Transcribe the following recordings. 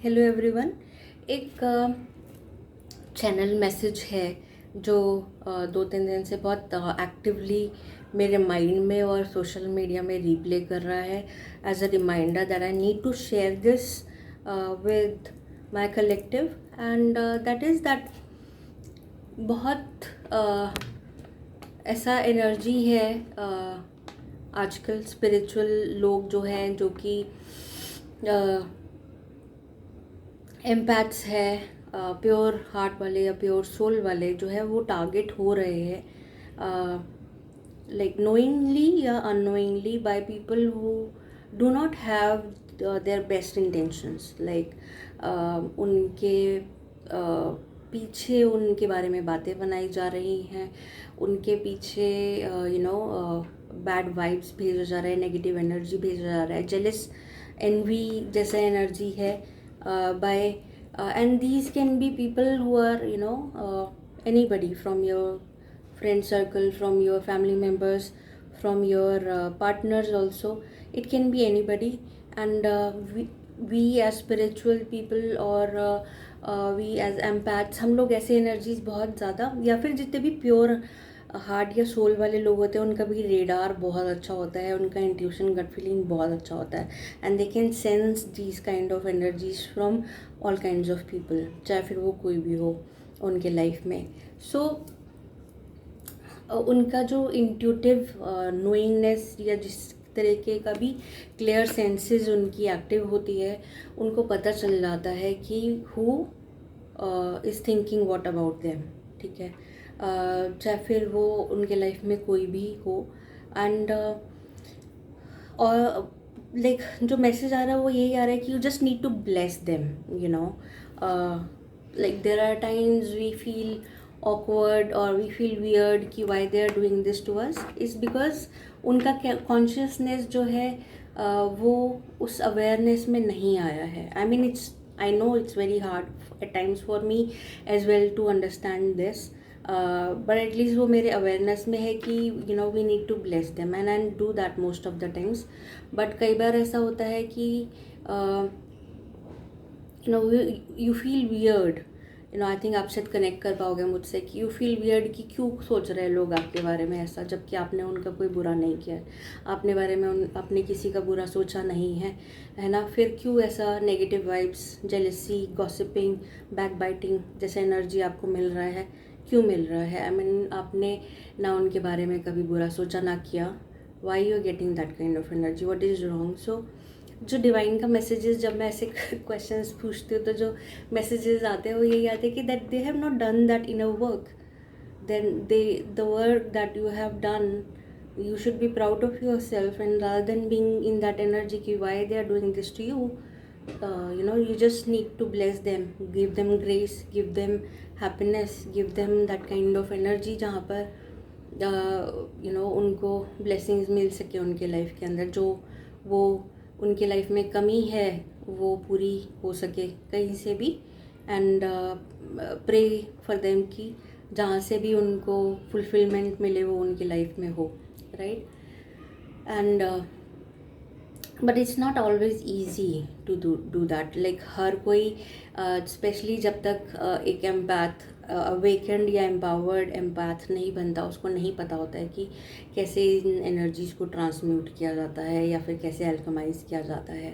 Hello everyone. एक channel message है जो 2-3 दिन से बहुत एक्टिवली मेरे माइंड में और सोशल मीडिया में रिप्ले कर रहा है as a reminder that I need to share this with my collective and that is that बहुत ऐसा एनर्जी है आजकल स्पिरिचुअल लोग जो हैं जो कि एम्पैथ्स है प्योर हार्ट वाले या प्योर सोल वाले जो है वो टारगेट हो रहे हैं लाइक नोइंगली या unknowingly by people who do not have their best intentions like उनके पीछे उनके बारे में बातें बनाई जा रही हैं, उनके पीछे बैड वाइब्स भेजा जा रहा है, नेगेटिव एनर्जी भेजा जा रहा है, जेलस एनवी जैसा एनर्जी है by and these can be people who are anybody from your friend circle, from your family members, from your partners also. It can be anybody and we as spiritual people or we as empaths हम लोग ऐसे energies बहुत ज़्यादा या फिर जितने भी pure heart या सोल वाले लोग होते हैं उनका भी रेडार बहुत अच्छा होता है, उनका इंट्यूशन गट फीलिंग बहुत अच्छा होता है and they can sense these kind of energies from all kinds of people, चाहे फिर वो कोई भी हो उनके लाइफ में। सो उनका जो इंट्यूटिव नोइंगनेस या जिस तरीके का भी क्लियर सेंसेस उनकी एक्टिव होती है, उनको पता चल जाता है कि who is thinking what about them. ठीक है, चाहे फिर वो उनके लाइफ में कोई भी हो एंड और लाइक जो मैसेज आ रहा है वो यही आ रहा है कि you just need to bless them, like there are times we feel awkward or we feel weird कि why they are doing this to us is because उनका कॉन्शियसनेस जो है वो उस अवेयरनेस में नहीं आया है। I know it's very hard at times for me as well to understand this, but at least वो मेरे अवेयरनेस में है कि we need to bless them and I do that most of the times। but कई बार ऐसा होता है कि you feel weird, I think आप शायद कनेक्ट कर पाओगे मुझसे कि यू फील वियर्ड कि क्यों सोच रहे हैं लोग आपके बारे में ऐसा, जबकि आपने उनका कोई बुरा नहीं किया, आपने बारे में आपने किसी का बुरा सोचा नहीं है ना। फिर क्यों ऐसा negative vibes, jealousy, gossiping, back biting जैसा एनर्जी आपको मिल रहा है, क्यों मिल रहा है? आपने ना उनके बारे में कभी बुरा सोचा ना किया, why you are getting that kind of energy, what is wrong? So जो डिवाइन का मैसेजेस जब मैं ऐसे क्वेश्चंस पूछती हूँ तो जो मैसेजेस आते हैं वो यही आते हैं कि that they have not done that inner work, then the work that you have done you should be proud of yourself and rather than being in that energy ki why they are doing this to you, you just need to bless them, give them grace, give them happiness, give them that kind of energy जहाँ पर उनको blessings मिल सके उनके life के अंदर, जो वो उनके लाइफ में कमी है वो पूरी हो सके कहीं से भी एंड प्रे फॉर देम कि जहाँ से भी उनको फुलफिलमेंट मिले वो उनकी लाइफ में हो, right? And but it's not always easy to do that, like हर कोई स्पेशली जब तक एक एम्पैथ अवेकेंड या एम्पावर्ड एम्पैथ नहीं बनता, उसको नहीं पता होता है कि कैसे इन एनर्जीज को ट्रांसम्यूट किया जाता है या फिर कैसे अल्कमाइज किया जाता है,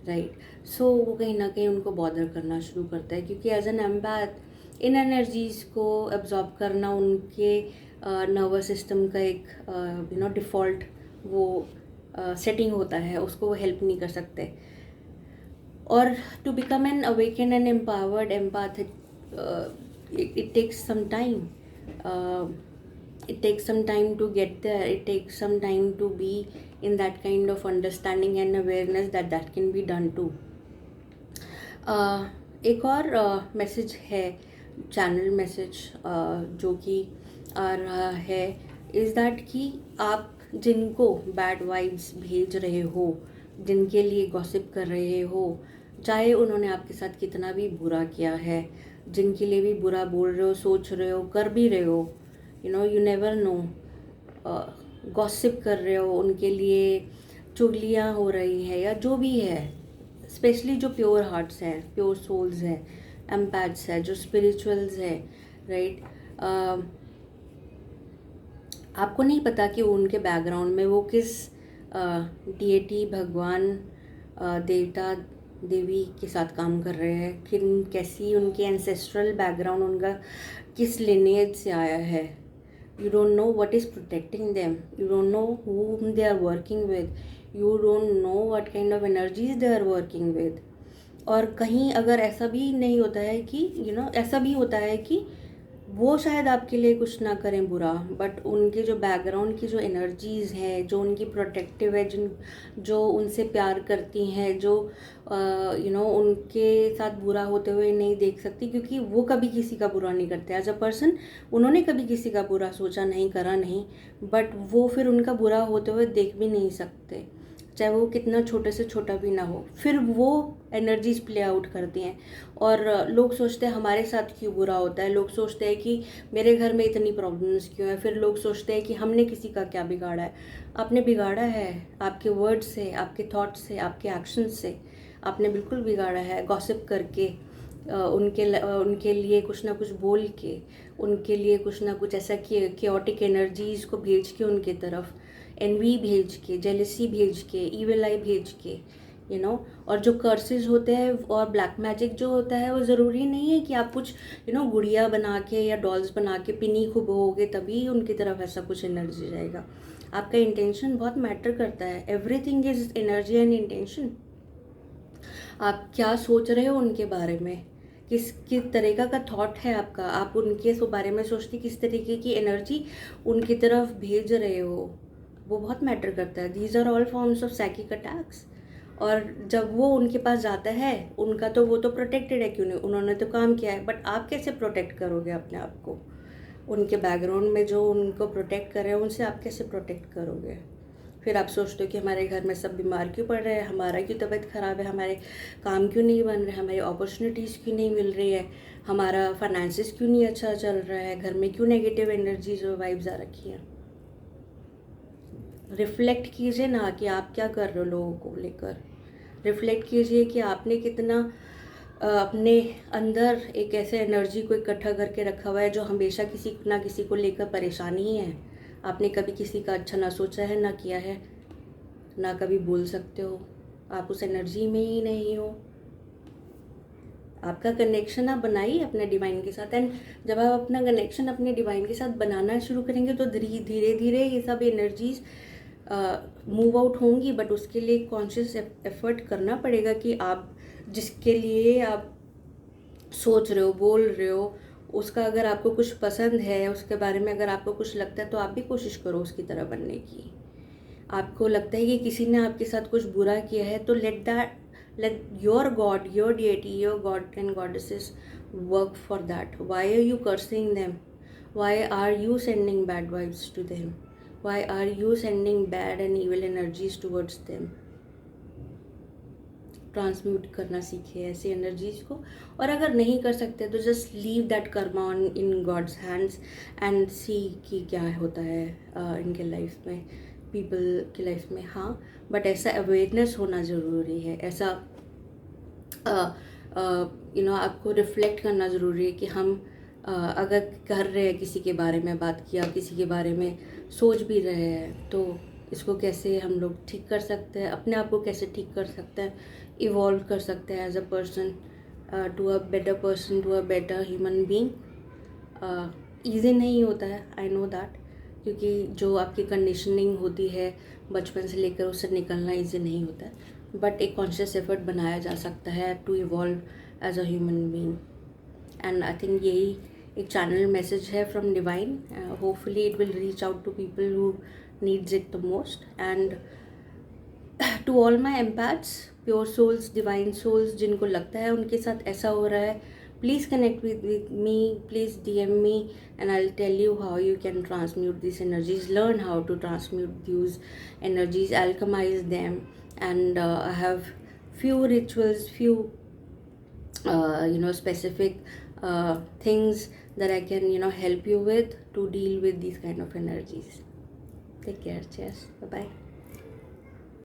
राइट? सो वो कहीं ना कहीं उनको बॉदर करना शुरू करता है क्योंकि एज एन एम्पैथ इन एनर्जीज को एब्जॉर्ब करना उनके नर्वस सिस्टम का एक डिफ़ॉल्ट वो सेटिंग होता है, उसको वो हेल्प नहीं कर सकते। और to become an awakened and empowered empath it takes some time, it takes some time to get there, it takes some time to be in that kind of understanding and awareness that can be done too। एक और message है, channel message जो कि आ रहा है is that कि आप जिनको बैड वाइब्स भेज रहे हो, जिनके लिए गॉसिप कर रहे हो, चाहे उन्होंने आपके साथ कितना भी बुरा किया है, जिनके लिए भी बुरा बोल रहे हो, सोच रहे हो, कर भी रहे हो, यू नेवर नो, गॉसिप कर रहे हो, उनके लिए चुगलियाँ हो रही है या जो भी है, स्पेशली जो प्योर हार्ट्स हैं, प्योर सोल्स हैं, एम्पैथ्स है, जो स्पिरिचुअल्स है, राइट। आपको नहीं पता कि उनके बैकग्राउंड में वो किस डीएटी, भगवान, देवता देवी के साथ काम कर रहे हैं, किन कैसी उनकी एंसेस्ट्रल बैकग्राउंड, उनका किस लिनेज से आया है। You don't know what is protecting them. You don't know whom they are working with. You don't know what kind of energies they are working with. और कहीं अगर ऐसा भी नहीं होता है कि ऐसा भी होता है कि वो शायद आपके लिए कुछ ना करें बुरा, बट उनके जो बैकग्राउंड की जो एनर्जीज़ हैं, जो उनकी प्रोटेक्टिव है, जो उनसे प्यार करती हैं, जो उनके साथ बुरा होते हुए नहीं देख सकती, क्योंकि वो कभी किसी का बुरा नहीं करते एज अ पर्सन। उन्होंने कभी किसी का बुरा सोचा नहीं, करा नहीं, बट वो फिर उनका बुरा होते हुए देख भी नहीं सकते, चाहे वो कितना छोटे से छोटा भी ना हो। फिर वो एनर्जीज प्ले आउट करती हैं और लोग सोचते हैं हमारे साथ क्यों बुरा होता है, लोग सोचते हैं कि मेरे घर में इतनी प्रॉब्लम्स क्यों है, फिर लोग सोचते हैं कि हमने किसी का क्या बिगाड़ा है। आपने बिगाड़ा है आपके वर्ड्स से, आपके थॉट्स से, आपके एक्शंस से। आपने बिल्कुल बिगाड़ा है गॉसिप करके, उनके लिए कुछ ना कुछ बोल के, उनके लिए कुछ ना कुछ ऐसा केओटिक एनर्जीज़ को भेज के उनके तरफ, एनवी भेज के, जेलसी भेज के, ईविल आई भेज के, और जो कर्सेस होते हैं और ब्लैक मैजिक जो होता है, वो ज़रूरी नहीं है कि आप कुछ गुड़िया बना के या डॉल्स बना के पिनी खूब होगे तभी उनकी तरफ ऐसा कुछ एनर्जी जाएगा। आपका इंटेंशन बहुत मैटर करता है। Everything is energy and intention. आप क्या सोच रहे हो उनके बारे में, किस तरीका का थॉट है आपका, आप उनके बारे में सोचते किस तरीके की एनर्जी उनकी तरफ भेज रहे हो, वो बहुत मैटर करता है। These are all forms of psychic attacks. और जब वो उनके पास जाता है, उनका तो वो तो प्रोटेक्टेड है, क्यों नहीं, उन्होंने तो काम किया है, बट आप कैसे प्रोटेक्ट करोगे अपने आप को? उनके बैकग्राउंड में जो उनको प्रोटेक्ट कर रहे हैं उनसे आप कैसे प्रोटेक्ट करोगे? फिर आप सोचते हो कि हमारे घर में सब बीमार क्यों पड़ रहे हैं, हमारा क्यों तबीयत ख़राब है, हमारे काम क्यों नहीं बन रहे, हमारी अपॉर्चुनिटीज़ क्यों नहीं मिल रही है, हमारा फाइनेंसिस क्यों नहीं अच्छा चल रहा है, घर में क्यों नेगेटिव एनर्जीज और वाइब्स आ रखी हैं। रिफ्लेक्ट कीजिए ना कि आप क्या कर रहे हो लोगों को लेकर। रिफ्लेक्ट कीजिए कि आपने कितना अपने अंदर एक ऐसे एनर्जी को इकट्ठा करके रखा हुआ है जो हमेशा किसी ना किसी को लेकर परेशानी ही है। आपने कभी किसी का अच्छा ना सोचा है, ना किया है, ना कभी बोल सकते हो। आप उस एनर्जी में ही नहीं हो। आपका कनेक्शन आप बनाइए अपने डिवाइन के साथ, एंड जब आप अपना कनेक्शन अपने डिवाइन के साथ बनाना शुरू करेंगे तो धीरे धीरे ये सब एनर्जीज मूव आउट होंगी। बट उसके लिए कॉन्शियस एफर्ट करना पड़ेगा कि आप जिसके लिए आप सोच रहे हो, बोल रहे हो, उसका अगर आपको कुछ पसंद है, उसके बारे में अगर आपको कुछ लगता है तो आप भी कोशिश करो उसकी तरह बनने की। आपको लगता है कि किसी ने आपके साथ कुछ बुरा किया है तो let your God, your deity, your God and goddesses work for that. Why are you cursing them? Why are you sending bad vibes to them? Why are you sending bad and evil energies towards them? Transmute करना सीखे ऐसी energies को। और अगर नहीं कर सकते तो just leave that karma on in God's hands and see कि क्या होता है इनके लाइफ में, पीपल की लाइफ में। हाँ, बट ऐसा अवेयरनेस होना ज़रूरी है, ऐसा आपको रिफ्लेक्ट करना ज़रूरी है कि हम अगर कर रहे हैं किसी के बारे में बात किया, किसी के बारे में सोच भी रहे हैं, तो इसको कैसे हम लोग ठीक कर सकते हैं, अपने आप को कैसे ठीक कर सकते हैं, इवॉल्व कर सकते हैं as a person to a better person, to a better human being. Easy नहीं होता है, आई नो दैट, क्योंकि जो आपकी कंडीशनिंग होती है बचपन से लेकर उससे निकलना ईजी नहीं होता है, बट एक कॉन्शियस एफर्ट बनाया जा सकता है to evolve as a human being. And I think यही एक चैनल मैसेज है from divine. Hopefully it will reach out to people who needs it the most, and to all my empaths, pure souls, divine souls, जिनको लगता है उनके साथ ऐसा हो रहा है, please connect with me, please DM me, and I'll tell you how you can transmute these energies, learn how to transmute these energies, alchemize them, and I have few rituals, few specific things that I can help you with to deal with these kind of energies. Take care. Cheers. Bye bye.